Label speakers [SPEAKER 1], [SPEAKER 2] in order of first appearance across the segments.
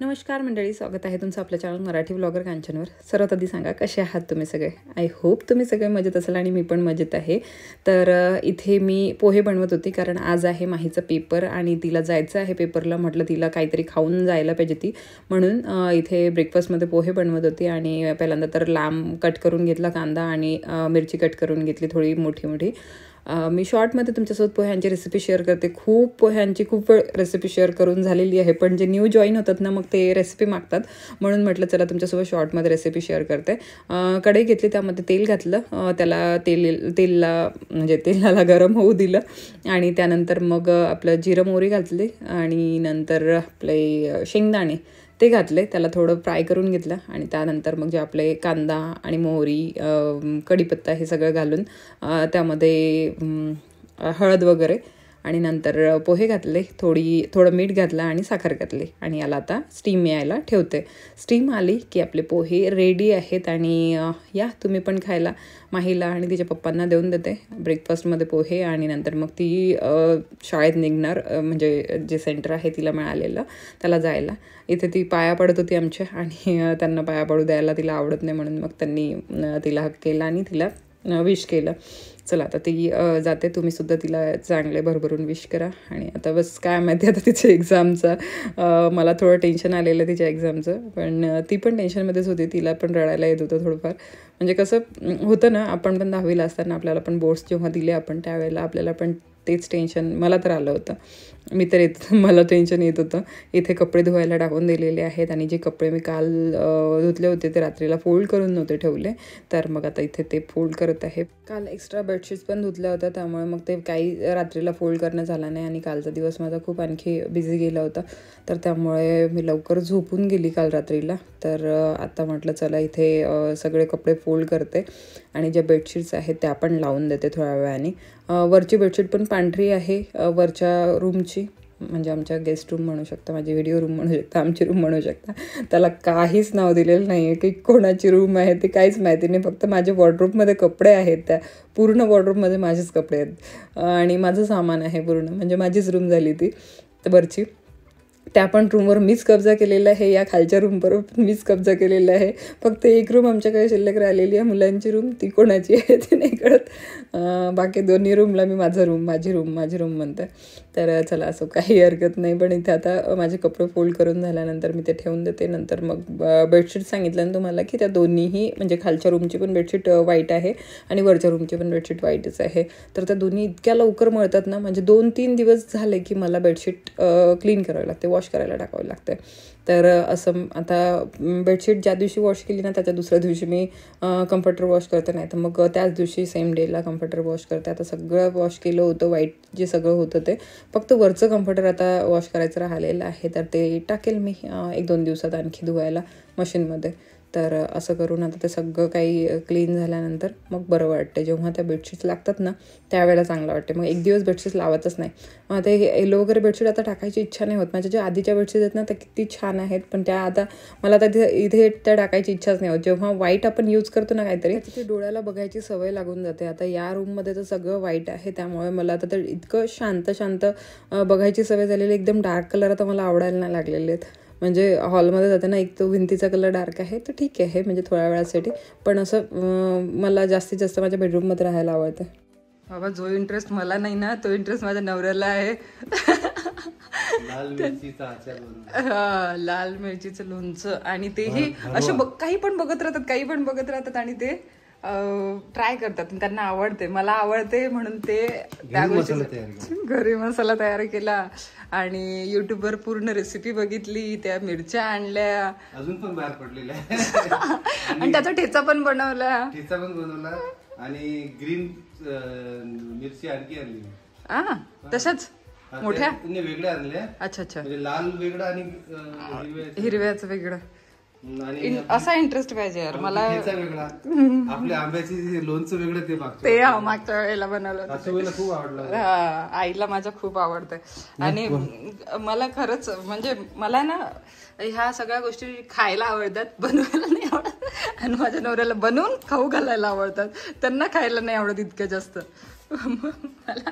[SPEAKER 1] नमस्कार मंडळी, स्वागत आहे तुमचं आपल्या चॅनल मराठी ब्लॉगर कांचनवर. सर्वात आधी सांगा कसे आहात तुम्ही सगळे. आय होप तुम्ही सगळे मजेत असाल आणि मी पण मजेत आहे. तर इथे मी पोहे बनवत होती कारण आज आहे माहीचा पेपर आणि तिला जायचं आहे पेपरला. म्हटलं तिला काहीतरी खाऊन जायला पाहिजे ती, म्हणून इथे ब्रेकफास्टमध्ये पोहे बनवत होती. आणि पहिल्यांदा तर लांब कट करून घेतला कांदा आणि मिरची कट करून घेतली थोडी मोठी मोठी. मी शॉर्टमध्ये तुमच्यासोबत पोह्यांची रेसिपी शेअर करते. पोह्यांची खूप वेळ रेसिपी शेअर करून झालेली आहे, पण जे न्यू जॉईन होतात ना मग ते रेसिपी मागतात, म्हणून म्हटलं चला तुमच्यासोबत शॉर्टमध्ये रेसिपी शेअर करते. कढई घेतली, त्यामध्ये तेल घातलं, त्याला तेलाला गरम होऊ दिलं आणि त्यानंतर मग आपलं जिरं मोहरी घातली आणि नंतर आपले शेंगदाणे ते घातले, त्याला थोडं फ्राय करून घेतलं आणि त्यानंतर मग जे आपले कांदा आणि मोहरी कढीपत्ता हे सगळं घालून त्यामध्ये हळद वगैरे आणि नंतर पोहे घातले, थोडं मीठ घातलं आणि साखर घातली आणि याला आता स्टीम यायला ठेवते. स्टीम आली की आपले पोहे रेडी आहेत आणि या तुम्ही पण खायला. माहीला आणि तिच्या पप्पांना देऊन देते ब्रेकफास्टमध्ये पोहे आणि नंतर मग ती शाळेत निघणार, म्हणजे जे सेंटर आहे तिला मिळालेलं त्याला जायला. इथे ती पाया पडत होती आमच्या आणि त्यांना पाया पडू द्यायला तिला आवडत नाही, म्हणून मग त्यांनी तिला हक केला आणि तिला विश केलं. चला आता ती जाते, तुम्हीसुद्धा तिला चांगले भरभरून विश करा. आणि आता बस काय माहिती आता तिच्या एक्झामचं, मला थोडं टेन्शन आलेलं तिच्या एक्झामचं, पण ती पण टेन्शनमध्येच होती, तिला पण रडायला येत होतं थोडंफार. म्हणजे कसं होतं ना, आपण पण 10वीला असताना आपल्याला पण बोर्ड्स जेव्हा दिले आपण त्यावेळेला आपल्याला पण तेच टेन्शन मला तर आलं होतं. मला टेन्शन येत होतं. इथे कपडे धुवायला टाकून दिलेले आहेत आणि जे कपडे मी काल धुतले होते ते रात्रीला फोल्ड करून नव्हते ठेवले, तर मग आता इथे ते फोल्ड करत आहे. काल एक्स्ट्रा बेडशीट्स पण धुतल्या होत्या, त्यामुळे मग ते काही रात्रीला फोल्ड करणं झालं नाही आणि कालचा दिवस माझा खूप आणखी बिझी गेला होता, तर त्यामुळे मी लवकर झोपून गेली काल रात्रीला. तर आता म्हटलं चला इथे सगळे कपडे फोल्ड करते आणि ज्या बेडशीट्स आहेत त्या पण लावून देते थोड्या वेळाने. वरची बेडशीट पण पांढरी आहे वरच्या रूमची, म्हणजे आमच्या गेस्ट रूम म्हणू शकता, माझी व्हिडिओ रूम म्हणू शकता, आमची रूम म्हणू शकता. त्याला काहीच नाव दिलेलं नाही आहे की कोणाची रूम आहे ते काहीच माहिती नाही. फक्त माझ्या वॉर्डरोबमध्ये कपडे आहेत, त्या पूर्ण वॉर्डरोबमध्ये माझेच कपडे आहेत आणि माझं सामान आहे पूर्ण, म्हणजे माझीच रूम झाली ती वरची. त्या पण रूमवर मीच कब्जा केलेला आहे, या खालच्या रूमवर मीच कब्जा केलेला आहे. फक्त एक रूम आमच्याकडे शिल्लक राहिलेली आहे, मुलांची रूम, ती कोणाची आहे ते नाही कळत. बाकी दोन्ही रूमला मी माझी रूम म्हणते. तर चला असं काही हरकत नाही. पण इथे आता माझे कपडे फोल्ड करून झाल्यानंतर मी ते ठेवून देते. नंतर मग बेडशीट सांगितलं ना तुम्हाला की त्या दोन्हीही, म्हणजे खालच्या रूमची पण बेडशीट व्हाईट आहे आणि वरच्या रूमची पण बेडशीट व्हाईटच आहे. तर त्या दोन्ही इतक्या लवकर मळतात ना, म्हणजे 2-3 दिवस झाले की मला बेडशीट क्लीन करावी लागते, वॉश करायला टाकावं लागते. तर असं आता बेडशीट ज्या दिवशी वॉश केली ना त्याच्या दुसऱ्या दिवशी मी कम्फर्टर वॉश करते, नाही तर मग त्याच दिवशी सेम डेला कम्फर्टर वॉश करते. आता सगळं वॉश केलं होतं, व्हाईट जे सगळं होतं ते, फक्त वरचं कम्फर्टर आता वॉश करायचं राहिलेलं आहे, तर ते टाकेल मी 1-2 दिवसात आणखी धुवायला मशीनमध्ये. तर असं करून आता ते सगळं काही क्लीन झाल्यानंतर मग बरं वाटते. जेव्हा त्या बेडशीट्स लागतात ना त्यावेळेला चांगलं वाटते. मग एक दिवस बेडशीट्स लावतच नाही. मग ते येलो वगैरे बेडशीट आता टाकायची इच्छा नाही होत. माझ्या ज्या आधीच्या बेडशीट आहेत ना त्या किती छान आहेत, पण त्या आता मला आता इथे त्या टाकायची इच्छाच नाही होत. जेव्हा व्हाईट आपण यूज करतो ना काहीतरी, तिथे डोळ्याला बघायची सवय लागून जाते. आता या रूममध्ये तर सगळं व्हाईट आहे, त्यामुळे मला आता तर इतकं शांत बघायची सवय झालेली. एकदम डार्क कलर आता मला आवडायला नाही लागलेले आहेत. म्हणजे हॉलमध्ये जाते ना, एक तो भिंतीचा कलर डार्क आहे तर ठीक आहे म्हणजे थोड्या वेळासाठी, पण असं मला जास्तीत जास्त माझ्या बेडरूममध्ये राहायला आवडतं. बाबा जो इंटरेस्ट मला नाही ना तो इंटरेस्ट माझ्या नवऱ्याला आहे. लाल मिरचीचं लोणचं आणि तेही असे काही पण बघत राहतात आणि ते ट्राय करतात. त्यांना आवडते, मला आवडते, म्हणून ते त्या गोष्टी घरी मसाला तयार केला आणि युट्यूबवर पूर्ण रेसिपी बघितली, त्या मिरच्या आणल्या,
[SPEAKER 2] अजून पण बाहेर पडलेल्या
[SPEAKER 1] आणि त्याचा ठेचा पण बनवला
[SPEAKER 2] आणि ग्रीन मिरची आणखी आणली.
[SPEAKER 1] तशाच मोठ्या
[SPEAKER 2] वेगळ्या आणल्या.
[SPEAKER 1] अच्छा,
[SPEAKER 2] लाल वेगळं आणि
[SPEAKER 1] हिरव्याचं वेगळं. असा इंटरेस्ट पाहिजे यार मला.
[SPEAKER 2] आपल्या आंब्याची लोणचं वेगळं ते
[SPEAKER 1] मागच्या वेळेला बनवलं,
[SPEAKER 2] खूप आवडलं.
[SPEAKER 1] आईला माझ्या खूप आवडतंय. आणि मला खरंच म्हणजे मला ना ह्या सगळ्या गोष्टी खायला आवडतात, बनवायला नाही आवडत. आणि माझ्या नवऱ्याला बनवून खाऊ घालायला आवडतात, त्यांना खायला नाही आवडत इतकं जास्त. मला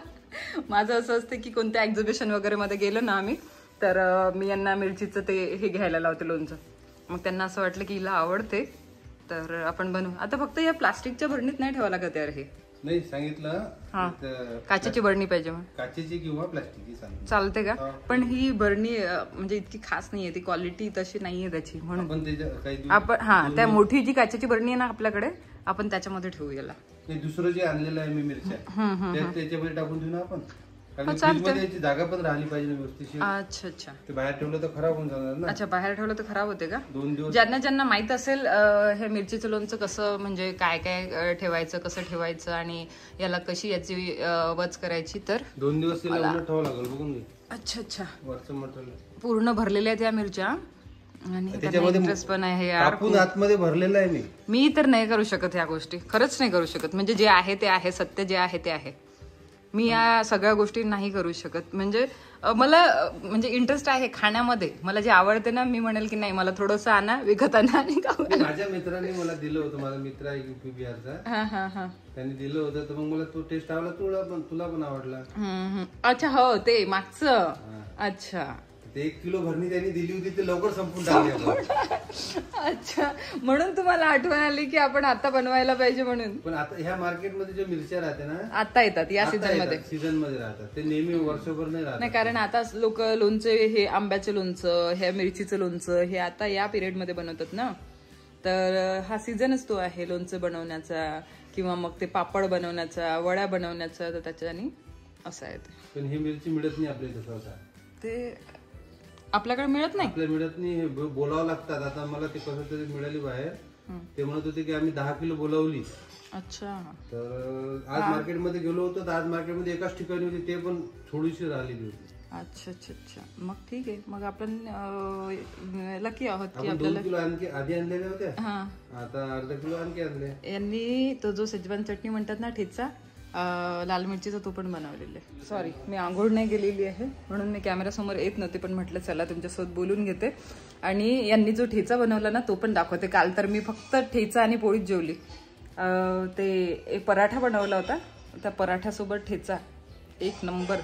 [SPEAKER 1] माझं असं असतं की कोणत्या एक्झिबिशन वगैरे मध्ये गेलो ना आम्ही, तर मी यांना मिरचीचं ते हे घ्यायला लावते लोणचं. मग त्यांना असं वाटलं की हिला आवडते तर आपण बनवू. आता फक्त या प्लास्टिकच्या भरणीत नाही ठेवावं लागत यार. हे
[SPEAKER 2] नाही सांगितलं.
[SPEAKER 1] हा काचेची बरणी पाहिजे. मग
[SPEAKER 2] काचेची किंवा प्लास्टिकची
[SPEAKER 1] चालते का? पण ही बरणी म्हणजे इतकी खास नाहीये, ती क्वालिटी तशी नाहीये त्याची, म्हणून आपण त्या मोठी जी काचेची बरणी आहे ना आपल्याकडे, आपण त्याच्यामध्ये ठेवू याला.
[SPEAKER 2] दुसरं जे आणलेलं आहे मी मिरच्या त्याच्यामध्ये टाकून देऊ ना आपण. जागा पण राहिली पाहिजे व्यवस्थित.
[SPEAKER 1] अच्छा अच्छा.
[SPEAKER 2] ते बाहेर ठेवलं तर खराब होऊन जाणार ना.
[SPEAKER 1] अच्छा बाहेर ठेवलं तर खराब होते का?
[SPEAKER 2] 2 दिवस.
[SPEAKER 1] ज्यांना माहित असेल हे मिरचीचं लोणचं कसं म्हणजे काय काय ठेवायचं, कसं ठेवायचं आणि याला कशी याची वच करायची, तर
[SPEAKER 2] 2 दिवस तिला उलट ठेवावं लागेल. बघून घे.
[SPEAKER 1] अच्छा अच्छा.
[SPEAKER 2] वरचं मटेरियल
[SPEAKER 1] पूर्ण भरलेल्या आहेत या मिरच्या आणि त्याच्यामध्ये इंटरेस्ट पण आहे यार.
[SPEAKER 2] आतमध्ये भरलेलं आहे.
[SPEAKER 1] मी तर नाही करू शकत ह्या गोष्टी, खरंच नाही करू शकत. म्हणजे जे आहे ते आहे, सत्य जे आहे ते आहे. मी या सगळ्या गोष्टी नाही करू शकत. म्हणजे मला म्हणजे इंटरेस्ट आहे खाण्यामध्ये, मला जे आवडते ना, मी म्हणेल की नाही मला थोडंसं आणा, विकत आणा आणि खाऊ.
[SPEAKER 2] माझ्या मित्राने मला दिलं होतं. माझा मित्र आहे यूपी बिहारचा. त्यांनी दिलं होतं तर मग मला तो टेस्ट आवडला. तुला पण आवडला.
[SPEAKER 1] अच्छा हो ते मागचं. अच्छा
[SPEAKER 2] 1 किलो भरणी त्यांनी दिली होती, ते लवकर संपून टाकली.
[SPEAKER 1] अच्छा म्हणून तुम्हाला आठवण आली की आपण आता बनवायला पाहिजे म्हणून.
[SPEAKER 2] पण आता ह्या मार्केटमध्ये जे मिरच्या राहते ना,
[SPEAKER 1] आता येतात या सीझन मध्ये
[SPEAKER 2] राहतात. ते नेहमी वर्षभर नाही राहत.
[SPEAKER 1] नाही कारण आता लोक लोणचे, हे आंब्याचे लोणचं, हे मिरचीचं लोणचं, हे आता या पिरियड मध्ये बनवतात ना. तर हा सीझनच तो आहे लोणचं बनवण्याचा, किंवा मग ते पापड बनवण्याचा, वड्या बनवण्याचा. तर त्याच्याने असं आहे ते.
[SPEAKER 2] पण ही मिरची मिळत नाही आपल्या इथं.
[SPEAKER 1] ते आपल्याकडे मिळत नाही.
[SPEAKER 2] आपल्याला मिळत नाही, बोलावं लागतात. आता मला ते कसं तरी मिळाली बाहेर. ते म्हणत होते की आम्ही 10 किलो बोलावली.
[SPEAKER 1] अच्छा.
[SPEAKER 2] तर आज मार्केटमध्ये गेलो होतो तर आज मार्केटमध्ये एकाच ठिकाणी होती, ते पण थोडीशी राहिलेली होती.
[SPEAKER 1] अच्छा अच्छा अच्छा. मग ठीक आहे. मग आपण लकी आहोत की
[SPEAKER 2] आपल्याला 2 किलो आणखी आधी आणलेल्या होत्या. आता अर्धा किलो आणखी आणले.
[SPEAKER 1] यांनी तो जो शेजवान चटणी म्हणतात ना, ठेचा लाल मिरचीचा, तो पण बनवलेला आहे. सॉरी मी आंघोळ नाही गेलेली आहे म्हणून मी कॅमेरासमोर येत नव्हते, पण म्हटलं चला तुमच्यासोबत बोलून घेते. आणि यांनी जो ठेचा बनवला ना तो पण दाखवते. काल तर मी फक्त ठेचा आणि पोळीच जेवली. ते एक पराठा बनवला होता, त्या पराठ्यासोबत ठेचा 1 नंबर.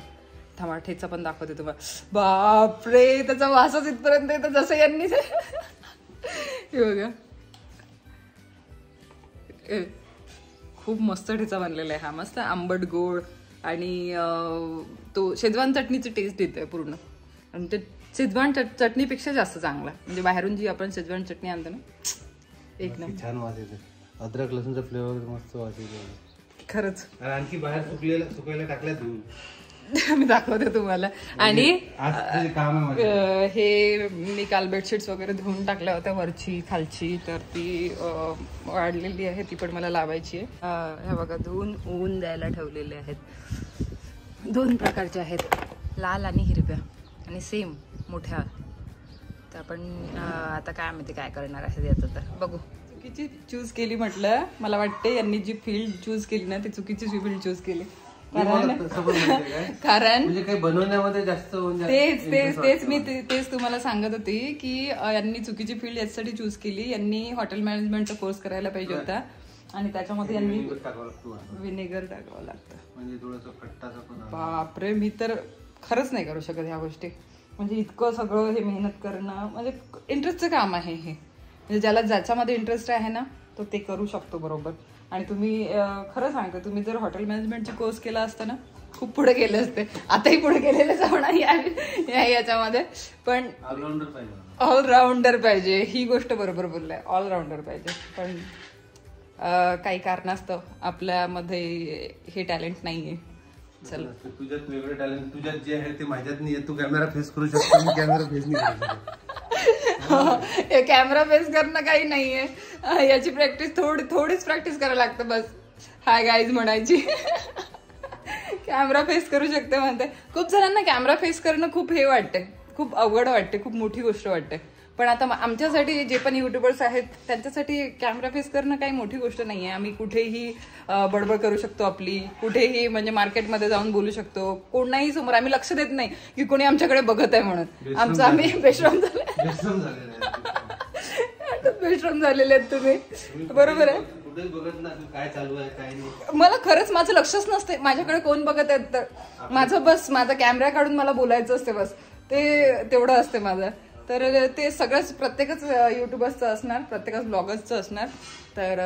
[SPEAKER 1] थांबा ठेचा पण दाखवते तुम्हाला. बापरे त्याचा वासच इथपर्यंत येतो जसं यांनी. हे बघा खूप मस्त ठेचा बनलेला आहे हा. मस्त आंबट गोड आणि तो शेजवान चटणीची टेस्ट येते पूर्ण. आणि ते शेजवान चटणीपेक्षा जास्त चांगला. म्हणजे बाहेरून जी आपण शेजवान चटणी आणतो ना, एक नंबर
[SPEAKER 2] छान वास येते. अद्रक लसूणचा फ्लेवर मस्त वास येते
[SPEAKER 1] खरंच.
[SPEAKER 2] आणखी बाहेर सुकायला टाकल्या धुवून
[SPEAKER 1] मी दाखवते तुम्हाला. आणि हे मी काल बेडशीट्स वगैरे धुवून टाकल्या होत्या, वरची खालची. तर ती वाढलेली आहे, ती पण मला लावायची आहे. हे बघा धुवून ऊन द्यायला ठेवलेले आहेत. 2 प्रकारचे आहेत, लाल आणि हिरव्या, आणि सेम मोठ्या. तर आपण आता काय माहिती काय करणार आहे याचं, तर बघू. चुकीची चूज केली म्हटलं. मला वाटते यांनी जी फील्ड चूज केली ना ती चुकीची फील्ड चूज केली. कारण
[SPEAKER 2] म्हणजे काही बनवण्यामध्ये जास्त
[SPEAKER 1] तेच तुम्हाला सांगत होती की यांनी चुकीची फील्ड यासाठी चूज केली. यांनी हॉटेल मॅनेजमेंटचा कोर्स करायला पाहिजे होता आणि त्याच्यामध्ये यांनी विनेगर टाकावं लागतं.
[SPEAKER 2] म्हणजे थोडंसं खट्टाचं.
[SPEAKER 1] बापरे मी तर खरंच नाही करू शकत ह्या गोष्टी. म्हणजे इतकं सगळं हे मेहनत करणं म्हणजे इंटरेस्टचं काम आहे हे. म्हणजे ज्याच्यामध्ये इंटरेस्ट आहे ना तो ते करू शकतो बरोबर. आणि तुम्ही खरं सांगते, तुम्ही जर हॉटेल मॅनेजमेंटचा कोर्स केला असता ना खूप पुढे गेले असते. आताही पुढे गेलेलेच होणार याच्यामध्ये. पण ऑलराऊंडर पाहिजे, ही गोष्ट बरोबर बोललाय. ऑलराऊंडर पाहिजे. पण काही कारणास्तव आपल्यामध्ये हे टॅलेंट नाहीये. चल
[SPEAKER 2] तुझ्यात वेगळं टॅलेंट, तुझ्यात जे आहे ते माझ्यात नाही. तू कॅमेरा फेस करू शकतो, मी कॅमेरा फेस नाही करू शकतो.
[SPEAKER 1] कॅमेरा फेस करणं काही नाहीये, याची प्रॅक्टिस थोडीच प्रॅक्टिस करायला लागतं बस. हाय गाईज म्हणायची. कॅमेरा फेस करू शकते म्हणते. खूप जणांना कॅमेरा फेस करणं खूप हे वाटते, खूप अवघड वाटते, खूप मोठी गोष्ट वाटते. पण आता आमच्यासाठी जे पण युट्यूबर्स आहेत त्यांच्यासाठी कॅमेरा फेस करणं काही मोठी गोष्ट नाहीये. आम्ही कुठेही बडबड करू शकतो आपली, कुठेही म्हणजे मार्केटमध्ये जाऊन बोलू शकतो. कोणाही समोर आम्ही लक्ष देत नाही की कोणी आमच्याकडे बघत आहे म्हणून. आमचं आम्ही बेश्रम झालेले आहेत तुम्ही. बरोबर आहे.
[SPEAKER 2] काय चालू आहे काय नाही,
[SPEAKER 1] मला खरंच माझं लक्षच नसते माझ्याकडे कोण बघत आहेत. तर माझा कॅमेरा काढून मला बोलायचं असते बस. ते तेवढं असते माझं. तर ते सगळंच प्रत्येकच युट्यूबर्सचं असणार, प्रत्येकच ब्लॉगर्सचं असणार. तर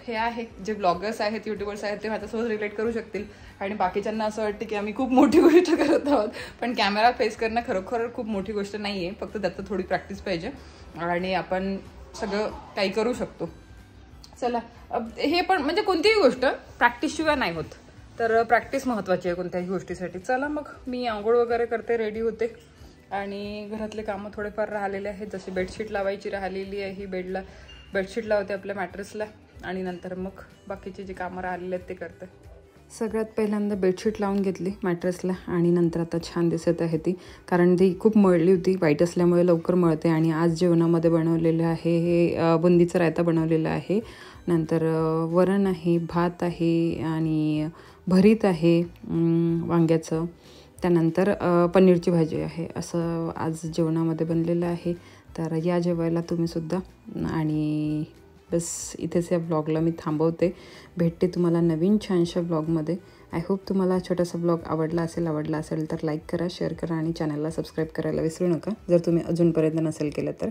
[SPEAKER 1] हे आहे, जे ब्लॉगर्स आहेत, युट्यूबर्स आहेत, ते माझ्यासोबत रिलेट करू शकतील. आणि बाकीच्यांना असं वाटतं की आम्ही खूप मोठी गोष्ट करत आहोत, पण कॅमेरा फेस करणं खरोखर खूप मोठी गोष्ट नाही आहे. फक्त त्याचं थोडी प्रॅक्टिस पाहिजे आणि आपण सगळं काही करू शकतो. चला, हे पण म्हणजे कोणतीही गोष्ट प्रॅक्टिसशिवाय नाही होत, तर प्रॅक्टिस महत्त्वाची आहे कोणत्याही गोष्टीसाठी. चला मग मी आंघोळ वगैरे करते, रेडी होते आणि घरातले कामं थोडेफार राहिलेले आहेत. जशी बेडशीट लावायची राहिलेली आहे, ही बेडला बेडशीट लावते आपल्या मॅट्रेसला आणि नंतर मग बाकीचे जे कामं राहिलेले आहेत ते करते. सगळ्यात पहिल्यांदा बेडशीट लावून घेतली मॅट्रेसला आणि नंतर आता छान दिसत आहे ती, कारण ती खूप मळली होती. वाईट असल्यामुळे लवकर मळते. आणि आज जेवणामध्ये बनवलेलं आहे हे बुंदीचा रायता बनवलेला आहे, नंतर वरण आहे, भात आहे आणि भरीत आहे वांग्याचं, त्यानंतर पनीरची भाजी आहे. असं आज जेवणामध्ये बनलेलं आहे. तर या जेवायला तुम्हीसुद्धा. आणि बस इथेच या ब्लॉगला मी थांबवते. भेटते तुम्हाला नवीन छानशा ब्लॉगमध्ये. आय होप तुम्हाला छोटासा ब्लॉग आवडला असेल तर लाईक करा, शेअर करा आणि चॅनलला सबस्क्राईब करायला विसरू नका जर तुम्ही अजूनपर्यंत नसेल केलं तर.